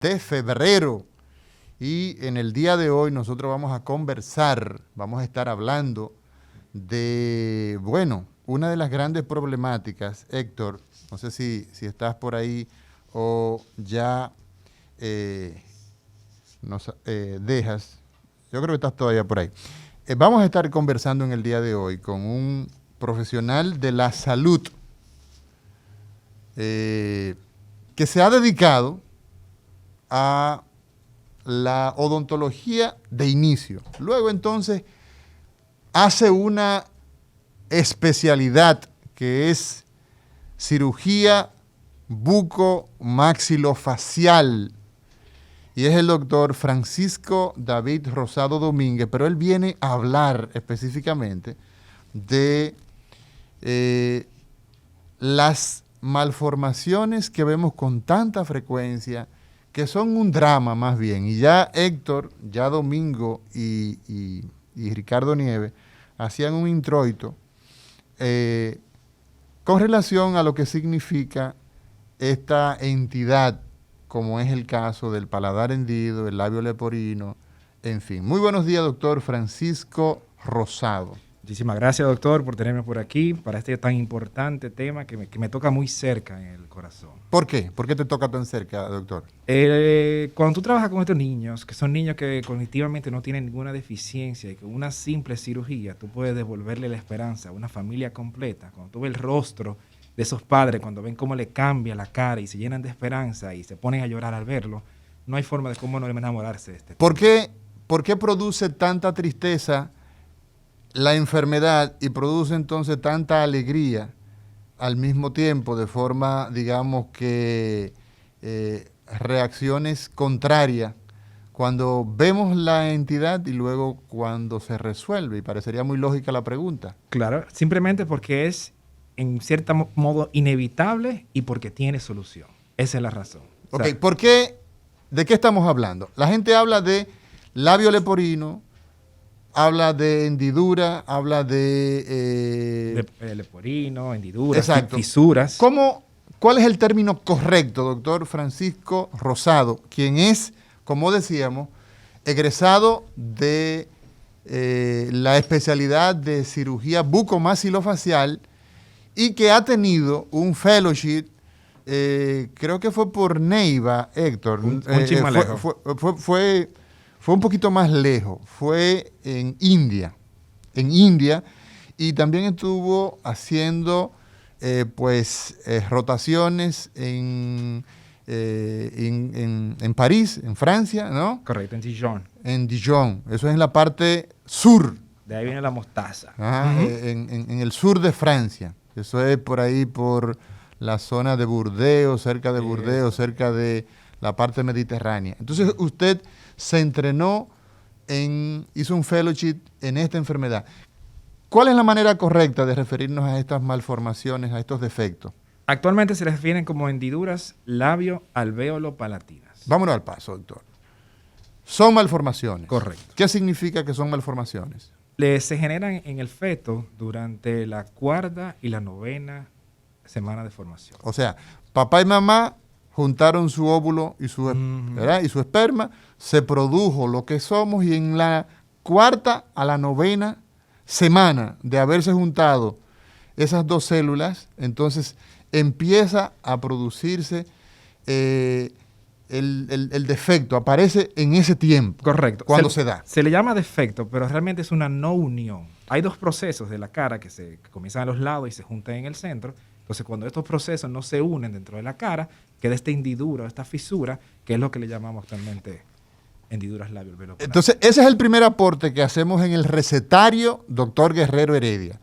De febrero. Y en el día de hoy nosotros vamos a conversar, vamos a estar hablando de, bueno, una de las grandes problemáticas, Héctor, no sé si estás por ahí o ya eh, nos dejas, yo creo que estás todavía por ahí. Vamos a estar conversando en el día de hoy con un profesional de la salud eh, que se ha dedicado a la odontología de inicio. Luego entonces hace una especialidad que es cirugía bucomaxilofacial y es el doctor Francisco David Rosado Domínguez, pero él viene a hablar específicamente de eh, las malformaciones que vemos con tanta frecuencia, que son un drama más bien. Y ya Héctor, ya Domingo y Ricardo Nieves hacían un introito eh, con relación a lo que significa esta entidad, como es el caso del paladar hendido, el labio leporino, en fin. Muy buenos días, doctor Francisco Rosado. Muchísimas gracias, doctor, por tenerme por aquí para este tan importante tema que me toca muy cerca en el corazón. ¿Por qué? ¿Por qué te toca tan cerca, doctor? Cuando tú trabajas con estos niños, que son niños que cognitivamente no tienen ninguna deficiencia y con una simple cirugía tú puedes devolverle la esperanza a una familia completa, cuando tú ves el rostro de esos padres, cuando ven cómo le cambia la cara y se llenan de esperanza y se ponen a llorar al verlo, no hay forma de cómo no enamorarse de este ¿Por tema. qué, por qué produce tanta tristeza la enfermedad y produce entonces tanta alegría al mismo tiempo, de forma, digamos que reacciones contrarias, cuando vemos la entidad y luego cuando se resuelve? Y parecería muy lógica la pregunta. Claro, simplemente porque es en cierto modo inevitable y porque tiene solución. Esa es la razón. O Ok, sea, ¿por qué? ¿De qué estamos hablando? La gente habla de labio leporino, habla de hendidura, habla de... leporino, hendiduras, exacto. fisuras. ¿Cómo, cuál es el término correcto, doctor Francisco Rosado, quien es, como decíamos, egresado de la especialidad de cirugía bucomaxilofacial y que ha tenido un fellowship, creo que fue por Neiva, Héctor, Un chismalejo. fue un poquito más lejos, fue en India, y también estuvo haciendo rotaciones en París, en Francia, ¿no? Correcto, en Dijon. En Dijon, eso es en la parte sur. De ahí viene la mostaza. Ajá, en el sur de Francia. Eso es por ahí, por la zona de Burdeos, cerca de Burdeos, Eso. cerca de la parte mediterránea. Entonces usted se entrenó hizo un fellowship en esta enfermedad. ¿Cuál es la manera correcta de referirnos a estas malformaciones, a estos defectos? Actualmente se les refieren como hendiduras labio alvéolo palatinas. Vámonos al paso, doctor. Son malformaciones. Correcto. ¿Qué significa que son malformaciones? Se generan en el feto durante la cuarta y la novena semana de formación. O sea, papá y mamá juntaron su óvulo y ¿verdad? Y su esperma, se produjo lo que somos, y en la cuarta a la novena semana de haberse juntado esas dos células, entonces empieza a producirse el defecto, aparece en ese tiempo. Correcto. Cuando se da. Se le llama defecto, pero realmente es una no unión. Hay dos procesos de la cara que comienzan a los lados y se juntan en el centro. Entonces, cuando estos procesos no se unen dentro de la cara, queda esta hendidura o esta fisura, que es lo que le llamamos actualmente hendiduras labio alvéolo. Entonces, ese es el primer aporte que hacemos en el recetario, doctor Guerrero Heredia.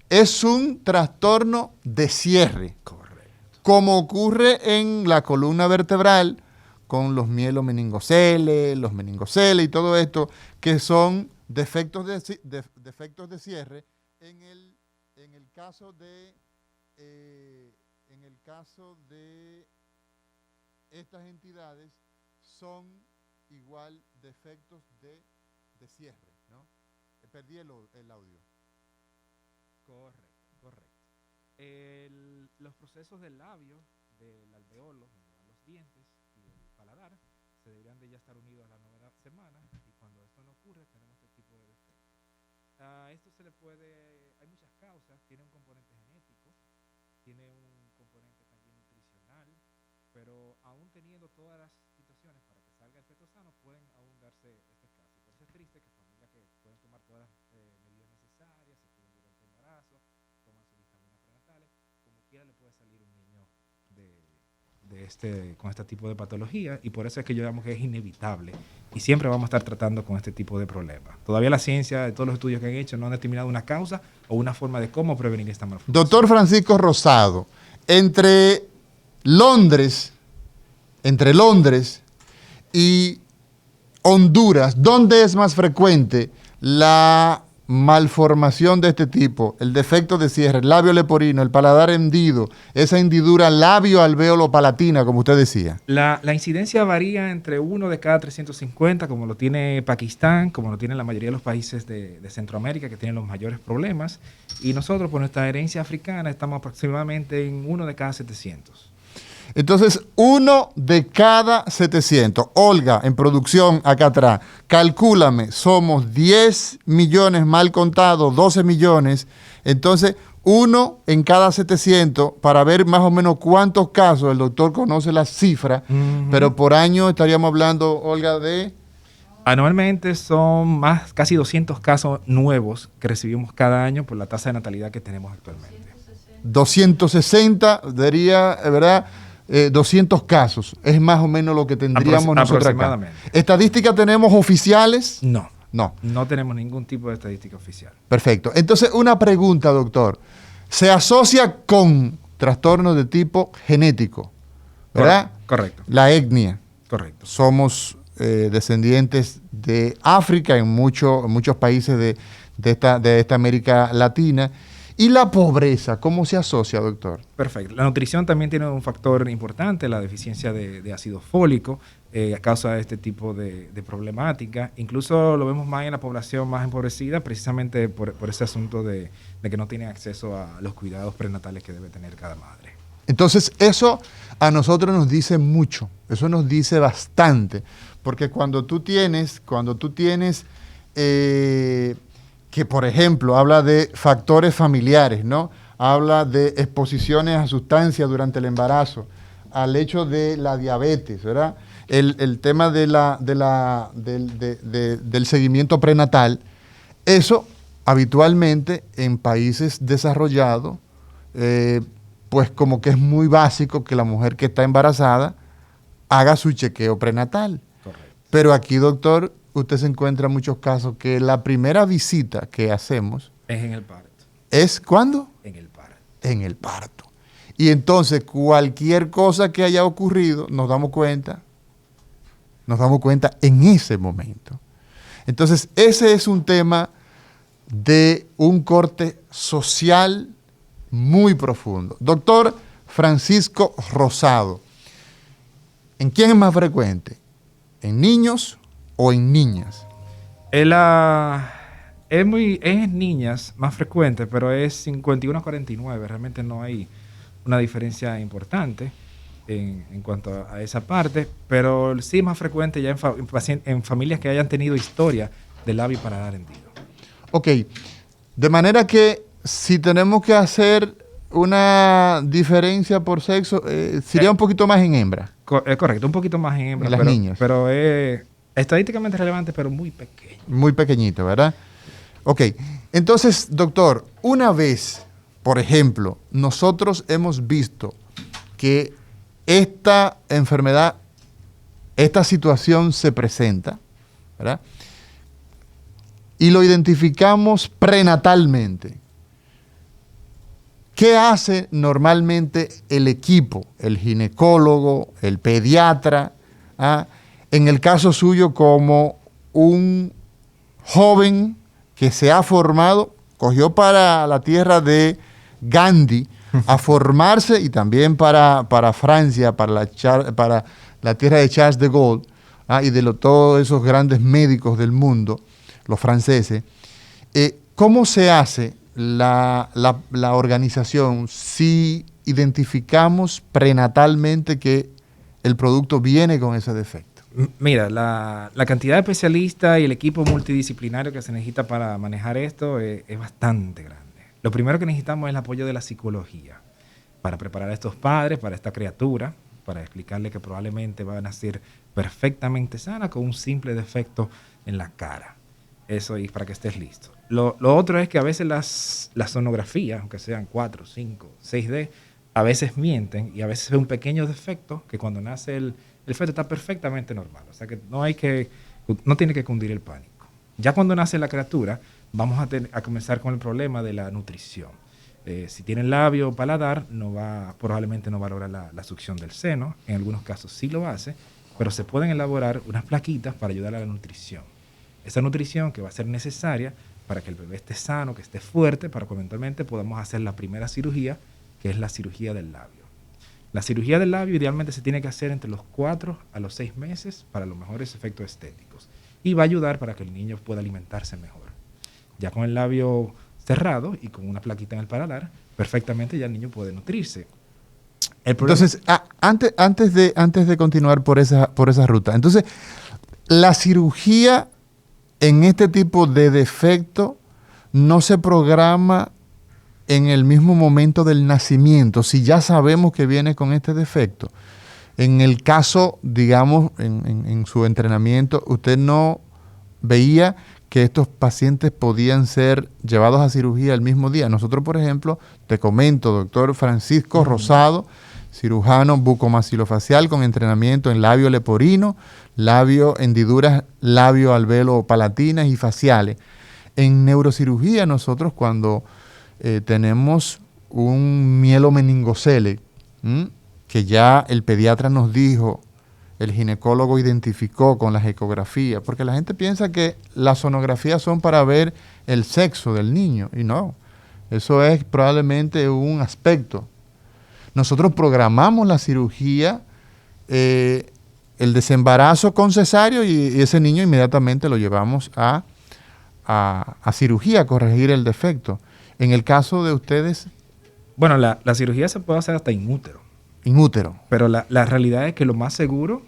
Es un trastorno de cierre. Correcto. Como ocurre en la columna vertebral, con los mielomeningoceles, los meningoceles y todo esto, que son defectos defectos de cierre. En el caso de estas entidades son igual defectos de cierre, ¿no? Perdí el audio. Correcto, correcto. Los procesos del labio, del alveolo, donde van los dientes y el paladar, deberían de ya estar unidos a la 9ª semana, y cuando esto no ocurre, tenemos este tipo de defectos. A esto se le puede, hay muchas causas, tiene un componente genético, tiene un componente también nutricional, pero aún teniendo todas las situaciones para que salga el feto sano, pueden aún darse este caso. Y por eso es triste que familias que pueden tomar todas las medidas necesarias, se cuidan durante el embarazo, toman sus vitaminas prenatales, como quiera le puede salir un niño con este tipo de patología, y por eso es que yo digamos que es inevitable y siempre vamos a estar tratando con este tipo de problemas. Todavía la ciencia, de todos los estudios que han hecho, no han determinado una causa o una forma de cómo prevenir esta malformación. Doctor Francisco Rosado, entre Londres y Honduras, ¿dónde es más frecuente la malformación de este tipo? El defecto de cierre, el labio leporino, el paladar hendido, esa hendidura labio-alveolo-palatina, como usted decía. La incidencia varía entre 1 de cada 350, como lo tiene Pakistán, como lo tienen la mayoría de los países de Centroamérica, que tienen los mayores problemas. Y nosotros, por nuestra herencia africana, estamos aproximadamente en 1 de cada 700. Entonces, 1 de cada 700. Olga, en producción, acá atrás, calcúlame, somos 10 millones mal contados, 12 millones. Entonces, 1 en cada 700, para ver más o menos cuántos casos, el doctor conoce la cifra, pero por año estaríamos hablando, Olga, de... Anualmente son casi 200 casos nuevos que recibimos cada año por la tasa de natalidad que tenemos actualmente. 260, diría, ¿verdad? 200 casos, es más o menos lo que tendríamos nosotros acá. ¿Estadísticas tenemos oficiales? No. No. No tenemos ningún tipo de estadística oficial. Perfecto. Entonces, una pregunta, doctor. Se asocia con trastornos de tipo genético, ¿verdad? Correcto. La etnia. Correcto. Somos descendientes de África en muchos países de esta América Latina. ¿Y la pobreza? ¿Cómo se asocia, doctor? Perfecto. La nutrición también tiene un factor importante, la deficiencia de ácido fólico, a causa de este tipo de problemática. Incluso lo vemos más en la población más empobrecida, precisamente por ese asunto de que no tienen acceso a los cuidados prenatales que debe tener cada madre. Entonces, eso a nosotros nos dice mucho, eso nos dice bastante, porque cuando tú tienes que, por ejemplo, habla de factores familiares, ¿no? Habla de exposiciones a sustancias durante el embarazo, al hecho de la diabetes, ¿verdad? El tema del seguimiento prenatal. Eso, habitualmente, en países desarrollados, pues como que es muy básico que la mujer que está embarazada haga su chequeo prenatal. Correcto. Pero aquí, doctor, usted se encuentra en muchos casos que la primera visita que hacemos... es en el parto. ¿Es cuándo? En el parto. En el parto. Y entonces, cualquier cosa que haya ocurrido, nos damos cuenta en ese momento. Entonces, ese es un tema de un corte social muy profundo. Doctor Francisco Rosado, ¿en quién es más frecuente? ¿En niños o en niñas? Es niñas más frecuente, pero es 51-49. Realmente no hay una diferencia importante en cuanto a esa parte, pero sí es más frecuente ya en familias que hayan tenido historia de labio y paladar hendido. Ok, de manera que si tenemos que hacer una diferencia por sexo, sería un poquito más en hembra. Correcto, un poquito más en hembra. En las niñas. Pero es estadísticamente relevante, pero muy pequeño. Muy pequeñito, ¿verdad? Ok, entonces, doctor, una vez, por ejemplo, nosotros hemos visto que esta enfermedad, esta situación se presenta, ¿verdad? Y lo identificamos prenatalmente. ¿Qué hace normalmente el equipo, el ginecólogo, el pediatra, en el caso suyo como un joven que se ha formado, cogió para la tierra de Gandhi a formarse y también para Francia, para la tierra de Charles de Gaulle, y de todos esos grandes médicos del mundo, los franceses? ¿Cómo se hace la organización si identificamos prenatalmente que el producto viene con ese defecto? Mira, la cantidad de especialistas y el equipo multidisciplinario que se necesita para manejar esto es bastante grande. Lo primero que necesitamos es el apoyo de la psicología para preparar a estos padres, para esta criatura, para explicarle que probablemente va a nacer perfectamente sana con un simple defecto en la cara. Eso, y para que estés listo. Lo otro es que a veces las sonografías, aunque sean 4, 5, 6D, a veces mienten y a veces es un pequeño defecto que cuando nace el feto está perfectamente normal. O sea que no tiene que cundir el pánico. Ya cuando nace la criatura, vamos a comenzar con el problema de la nutrición. Si tiene labio o paladar, probablemente no va a lograr la succión del seno. En algunos casos sí lo hace, pero se pueden elaborar unas plaquitas para ayudar a la nutrición. Esa nutrición que va a ser necesaria para que el bebé esté sano, que esté fuerte, para que eventualmente podamos hacer la primera cirugía, que es la cirugía del labio. La cirugía del labio idealmente se tiene que hacer entre los 4 a los 6 meses para los mejores efectos estéticos y va a ayudar para que el niño pueda alimentarse mejor. Ya con el labio cerrado y con una plaquita en el paladar, perfectamente ya el niño puede nutrirse. Entonces, antes de continuar por esa ruta, entonces, la cirugía en este tipo de defecto no se programa en el mismo momento del nacimiento, si ya sabemos que viene con este defecto. En el caso, digamos, en su entrenamiento, usted no veía que estos pacientes podían ser llevados a cirugía el mismo día. Nosotros, por ejemplo, te comento, doctor Francisco Rosado, cirujano bucomaxilofacial con entrenamiento en labio leporino, hendiduras labio alveolo palatinas y faciales. En neurocirugía nosotros cuando tenemos un mielomeningocele, que ya el pediatra nos dijo, el ginecólogo identificó con las ecografías, porque la gente piensa que las sonografías son para ver el sexo del niño, y no, eso es probablemente un aspecto. Nosotros programamos la cirugía, el desembarazo con cesárea y ese niño inmediatamente lo llevamos a cirugía, a corregir el defecto. En el caso de ustedes... Bueno, la cirugía se puede hacer hasta in útero. In útero. Pero la realidad es que lo más seguro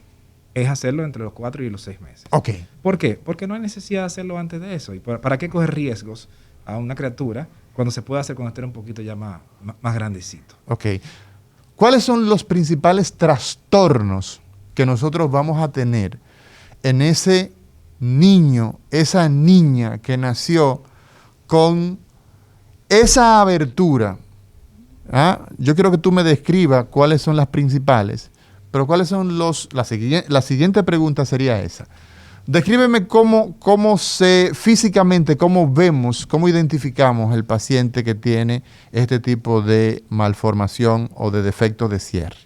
es hacerlo entre los 4 y los 6 meses. Ok. ¿Por qué? Porque no hay necesidad de hacerlo antes de eso. ¿Y para qué coger riesgos a una criatura cuando se puede hacer cuando esté un poquito ya más grandecito? Ok. ¿Cuáles son los principales trastornos que nosotros vamos a tener en ese niño, esa niña que nació con esa abertura? Yo quiero que tú me describas cuáles son las principales, pero cuáles son la siguiente pregunta sería esa. Descríbeme físicamente, cómo vemos, cómo identificamos el paciente que tiene este tipo de malformación o de defecto de cierre.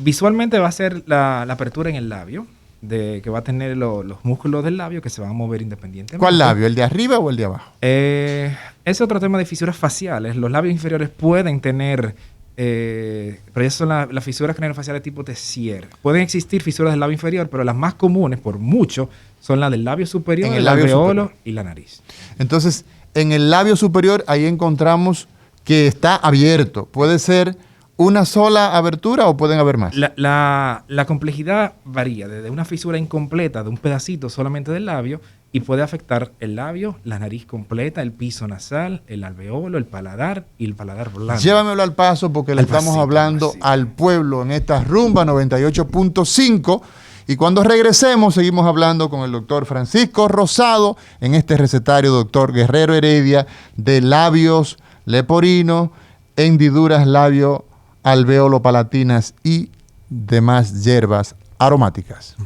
Visualmente va a ser la apertura en el labio, que va a tener los músculos del labio que se van a mover independientemente. ¿Cuál labio? ¿El de arriba o el de abajo? Ese es otro tema de fisuras faciales. Los labios inferiores pueden tener, pero esas son las fisuras craneofaciales tipo Tessier. Pueden existir fisuras del labio inferior, pero las más comunes, por mucho, son las del labio superior, el alveolo y la nariz. Entonces, en el labio superior, ahí encontramos que está abierto. Puede ser una sola abertura o pueden haber más. La complejidad varía desde una fisura incompleta de un pedacito solamente del labio y puede afectar el labio, la nariz completa, el piso nasal, el alveolo, el paladar y el paladar blando. Llévamelo al paso porque le estamos hablando al pueblo en esta rumba 98.5 y cuando regresemos seguimos hablando con el doctor Francisco Rosado en este recetario doctor Guerrero Heredia de labios leporinos, hendiduras labio alveolo palatinas y demás hierbas aromáticas.